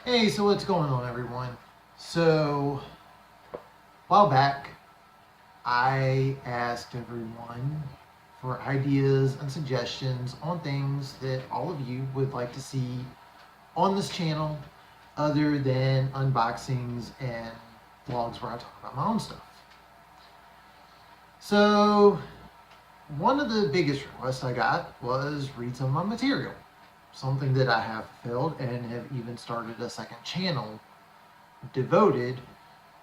Hey, so what's going on, everyone? So, a while back, I asked everyone for ideas and suggestions on things that all of you would like to see on this channel other than unboxings and vlogs where I talk about my own stuff. So, one of the biggest requests I got was read some of my material, something that I have fulfilled and have even started a second channel devoted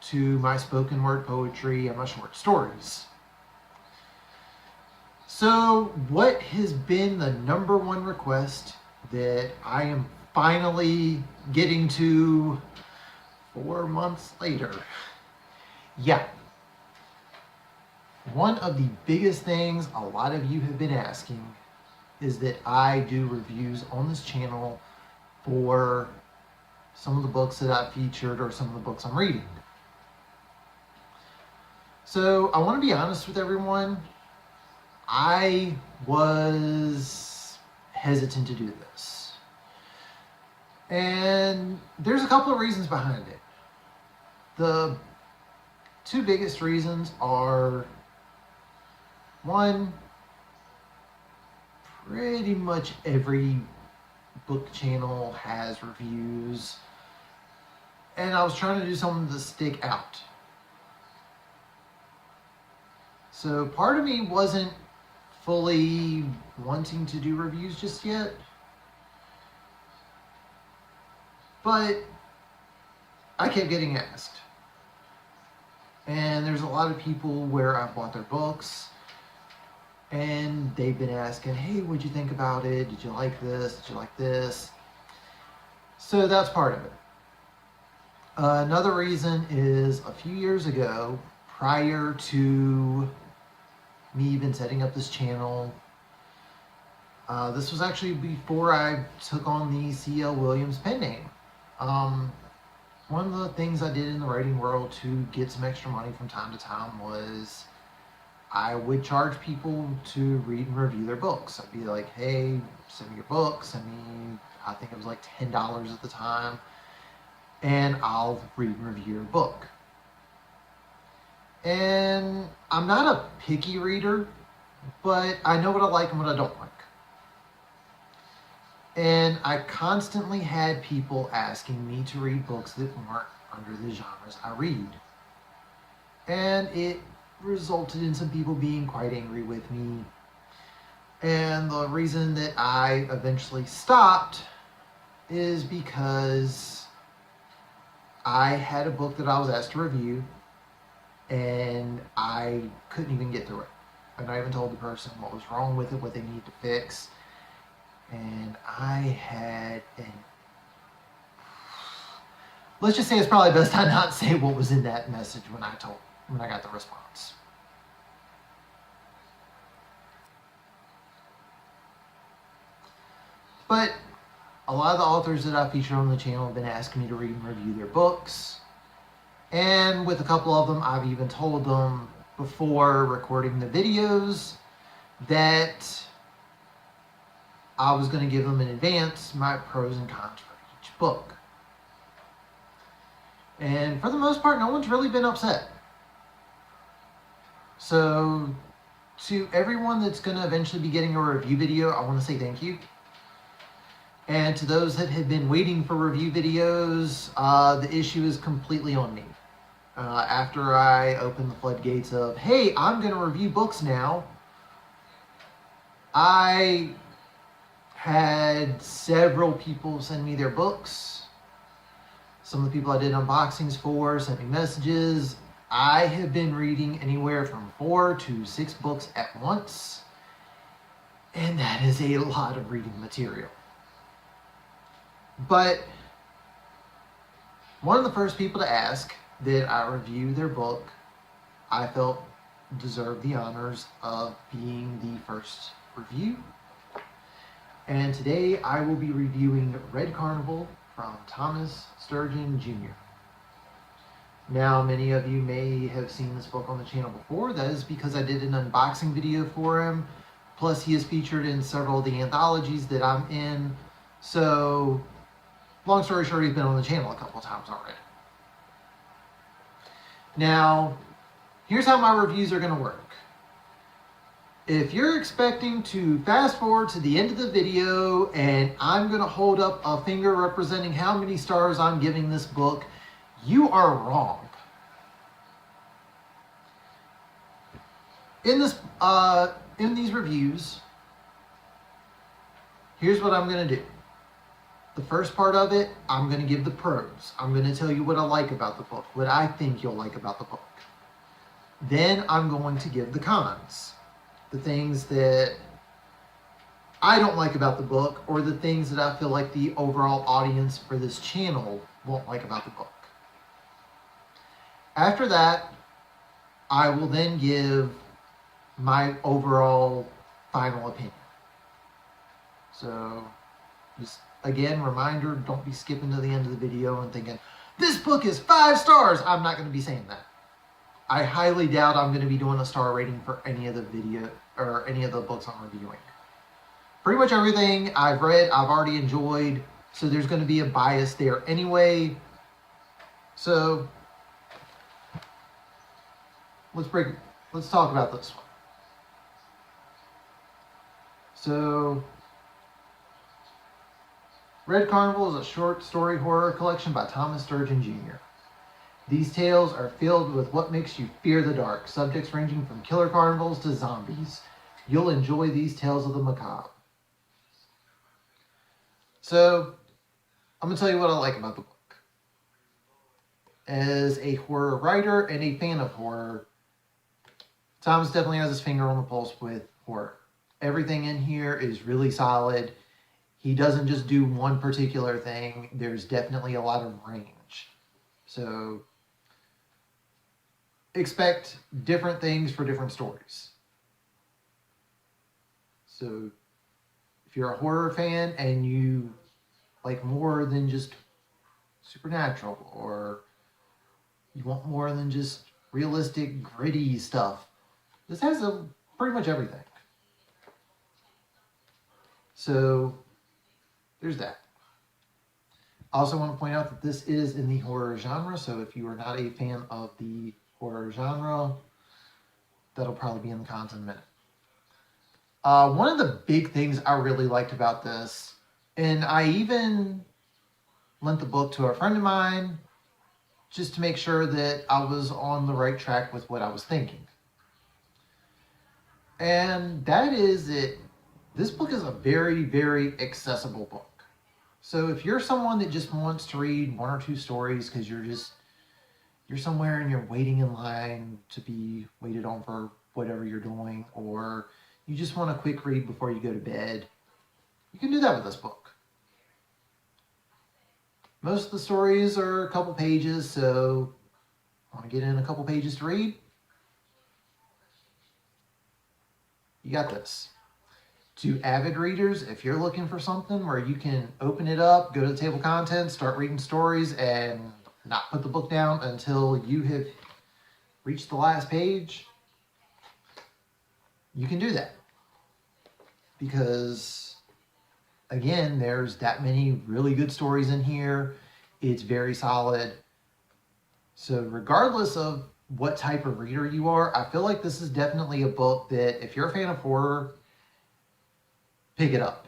to my spoken word poetry and my short stories. So, what has been the number one request that I am finally getting to 4 months later? Yeah. One of the biggest things a lot of you have been asking is that I do reviews on this channel for some of the books that I've featured or some of the books I'm reading. So I want to be honest with everyone. I was hesitant to do this. And there's a couple of reasons behind it. The two biggest reasons are, one, pretty much every book channel has reviews, and I was trying to do something to stick out. So part of me wasn't fully wanting to do reviews just yet, but I kept getting asked. And there's a lot of people where I've bought their books and they've been asking, hey, what'd you think about it? Did you like this? Did you like this? So that's part of it. Another reason is a few years ago, prior to me even setting up this channel, this was actually before I took on the C.L. Williams pen name. One of the things I did in the writing world to get some extra money from time to time was I would charge people to read and review their books. I'd be like, hey, send me your book, send me, I think it was like $10 at the time, and I'll read and review your book. And I'm not a picky reader, but I know what I like and what I don't like. And I constantly had people asking me to read books that weren't under the genres I read. And it resulted in some people being quite angry with me. And the reason that I eventually stopped is because I had a book that I was asked to review and I couldn't even get through it. And I even told the person what was wrong with it, what they needed to fix. And I had let's just say it's probably best I not say what was in that message when I got the response. But a lot of the authors that I feature on the channel have been asking me to read and review their books. And with a couple of them, I've even told them before recording the videos that I was going to give them in advance my pros and cons for each book. And for the most part, no one's really been upset. So to everyone that's going to eventually be getting a review video, I want to say thank you. And to those that have been waiting for review videos, the issue is completely on me. After I opened the floodgates of, hey, I'm going to review books now, I had several people send me their books. Some of the people I did unboxings for sent me messages. I have been reading anywhere from 4 to 6 books at once, and that is a lot of reading material. But one of the first people to ask that I review their book, I felt deserved the honors of being the first review. And today I will be reviewing Red Carnival from Thomas Sturgeon Jr. Now, many of you may have seen this book on the channel before. That is because I did an unboxing video for him. Plus, he is featured in several of the anthologies that I'm in. So long story short, he's been on the channel a couple times already. Now, here's how my reviews are going to work. If you're expecting to fast forward to the end of the video and I'm going to hold up a finger representing how many stars I'm giving this book, you are wrong. In these reviews, here's what I'm going to do. The first part of it, I'm going to give the pros. I'm going to tell you what I like about the book, what I think you'll like about the book. Then I'm going to give the cons, the things that I don't like about the book, or the things that I feel like the overall audience for this channel won't like about the book. After that, I will then give my overall final opinion. So, just again, reminder, don't be skipping to the end of the video and thinking, this book is 5 stars. I'm not going to be saying that. I highly doubt I'm going to be doing a star rating for any of the video or any of the books I'm reviewing. Pretty much everything I've read, I've already enjoyed, so there's going to be a bias there anyway. So, let's talk about this one. So, Red Carnival is a short story horror collection by Thomas Sturgeon Jr. These tales are filled with what makes you fear the dark, subjects ranging from killer carnivals to zombies. You'll enjoy these tales of the macabre. So, I'm going to tell you what I like about the book. As a horror writer and a fan of horror, Thomas definitely has his finger on the pulse with horror. Everything in here is really solid. He doesn't just do one particular thing. There's definitely a lot of range. So, expect different things for different stories. So, if you're a horror fan and you like more than just supernatural, or you want more than just realistic, gritty stuff, this has pretty much everything. So, there's that. I also want to point out that this is in the horror genre, so if you are not a fan of the horror genre, that'll probably be in the cons in a minute. One of the big things I really liked about this, and I even lent the book to a friend of mine just to make sure that I was on the right track with what I was thinking. And that is that this book is a very, very accessible book. So if you're someone that just wants to read 1 or 2 stories because you're somewhere and you're waiting in line to be waited on for whatever you're doing, or you just want a quick read before you go to bed, you can do that with this book. Most of the stories are a couple pages, so want to get in a couple pages to read? You got this. To avid readers, if you're looking for something where you can open it up, go to the table of contents, start reading stories, and not put the book down until you have reached the last page, you can do that. Because, again, there's that many really good stories in here. It's very solid. So regardless of what type of reader you are, I feel like this is definitely a book that if you're a fan of horror, pick it up.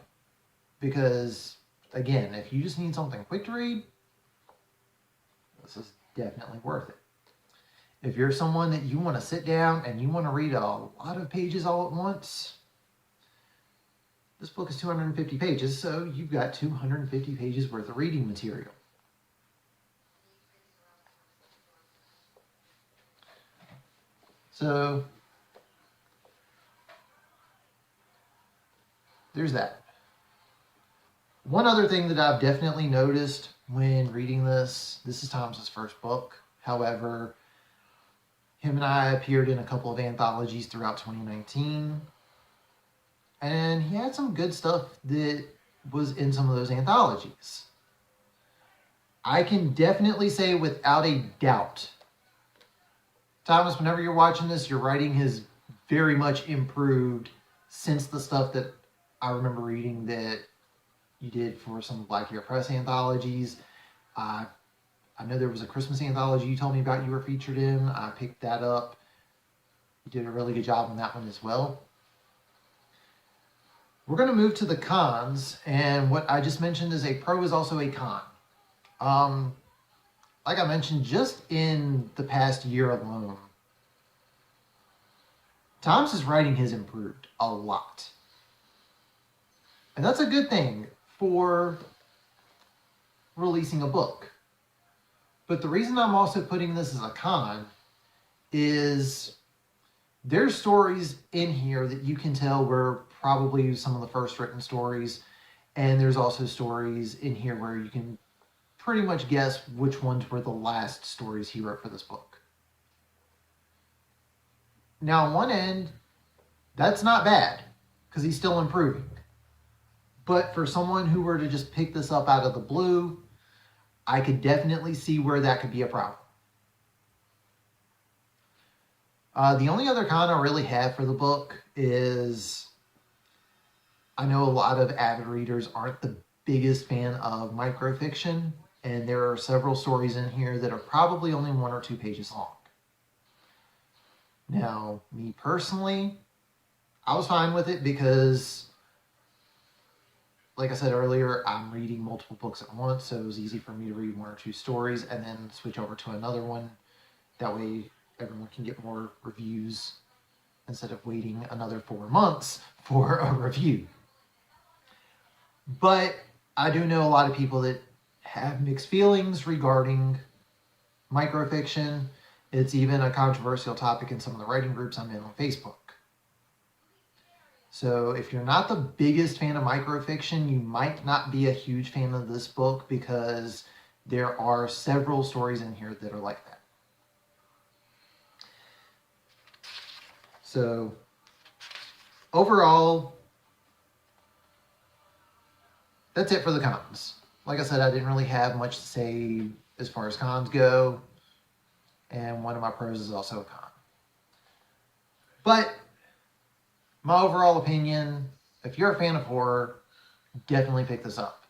Because, again, if you just need something quick to read, this is definitely worth it. If you're someone that you want to sit down and you want to read a lot of pages all at once, this book is 250 pages, so you've got 250 pages worth of reading material. So, there's that. One other thing that I've definitely noticed when reading this is Thomas's first book. However, him and I appeared in a couple of anthologies throughout 2019. And he had some good stuff that was in some of those anthologies. I can definitely say without a doubt, Thomas, whenever you're watching this, your writing has very much improved since the stuff that I remember reading that you did for some Black Hair Press anthologies. I know there was a Christmas anthology you told me about you were featured in. I picked that up. You did a really good job on that one as well. We're going to move to the cons, and what I just mentioned is a pro is also a con. Like I mentioned, just in the past year alone, Thomas's writing has improved a lot. And that's a good thing for releasing a book. But the reason I'm also putting this as a con is there's stories in here that you can tell were probably some of the first written stories, and there's also stories in here where you can pretty much guess which ones were the last stories he wrote for this book. Now, on one end, that's not bad, because he's still improving. But for someone who were to just pick this up out of the blue, I could definitely see where that could be a problem. The only other con I really have for the book is I know a lot of avid readers aren't the biggest fan of microfiction, and there are several stories in here that are probably only 1 or 2 pages long. Now, me personally, I was fine with it because, like I said earlier, I'm reading multiple books at once, so it was easy for me to read 1 or 2 stories and then switch over to another one. That way everyone can get more reviews instead of waiting another 4 months for a review. But I do know a lot of people that have mixed feelings regarding microfiction. It's even a controversial topic in some of the writing groups I'm in on Facebook. So if you're not the biggest fan of microfiction, you might not be a huge fan of this book because there are several stories in here that are like that. So overall, that's it for the cons. Like I said, I didn't really have much to say as far as cons go, and one of my pros is also a con. But my overall opinion, if you're a fan of horror, definitely pick this up.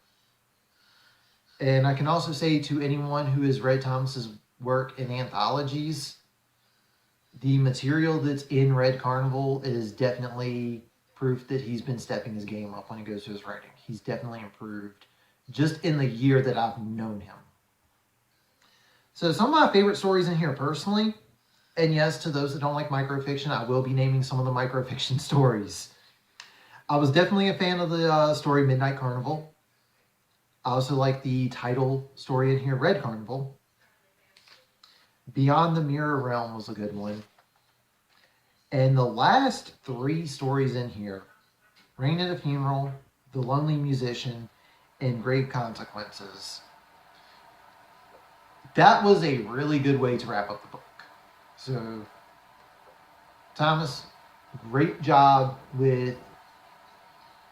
And I can also say to anyone who has read Thomas's work in anthologies, the material that's in Red Carnival is definitely proof that he's been stepping his game up when it goes to his writing. He's definitely improved just in the year that I've known him. So some of my favorite stories in here personally, and yes, to those that don't like microfiction, I will be naming some of the microfiction stories. I was definitely a fan of the story Midnight Carnival. I also like the title story in here, Red Carnival. Beyond the Mirror Realm was a good one. And the last 3 stories in here, Rain at a Funeral, The Lonely Musician, and Grave Consequences. That was a really good way to wrap up the book. So, Thomas, great job with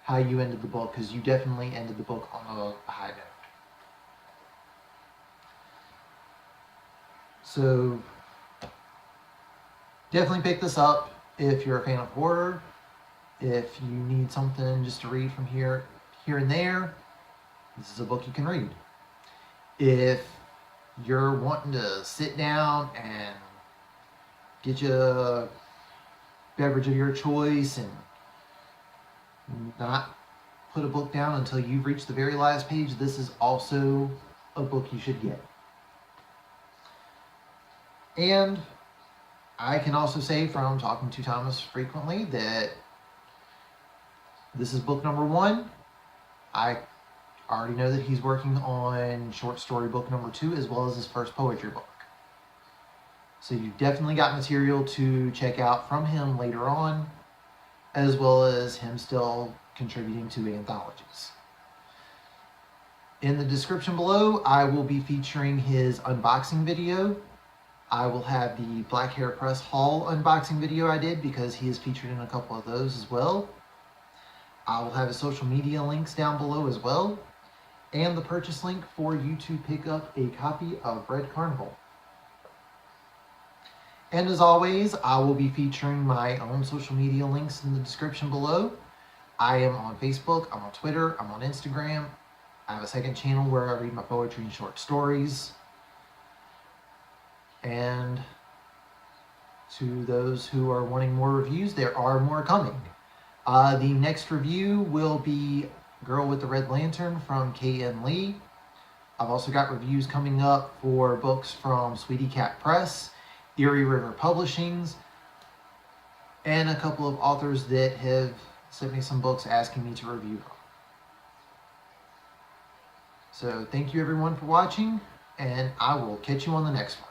how you ended the book, because you definitely ended the book on a high note. So, definitely pick this up if you're a fan of horror. If you need something just to read from here and there, this is a book you can read. If you're wanting to sit down and get you a beverage of your choice and not put a book down until you've reached the very last page, this is also a book you should get. And I can also say from talking to Thomas frequently that this is book number 1. I already know that he's working on short story book number 2 as well as his first poetry book. So you definitely got material to check out from him later on, as well as him still contributing to anthologies. In the description below, I will be featuring his unboxing video. I will have the Black Hair Press haul unboxing video I did because he is featured in a couple of those as well. I will have his social media links down below as well, and the purchase link for you to pick up a copy of Red Carnival. And as always, I will be featuring my own social media links in the description below. I am on Facebook, I'm on Twitter, I'm on Instagram. I have a second channel where I read my poetry and short stories. And to those who are wanting more reviews, there are more coming. The next review will be Girl with the Red Lantern from K.N. Lee. I've also got reviews coming up for books from Sweetie Cat Press, Erie River Publishings, and a couple of authors that have sent me some books asking me to review them. So thank you everyone for watching, and I will catch you on the next one.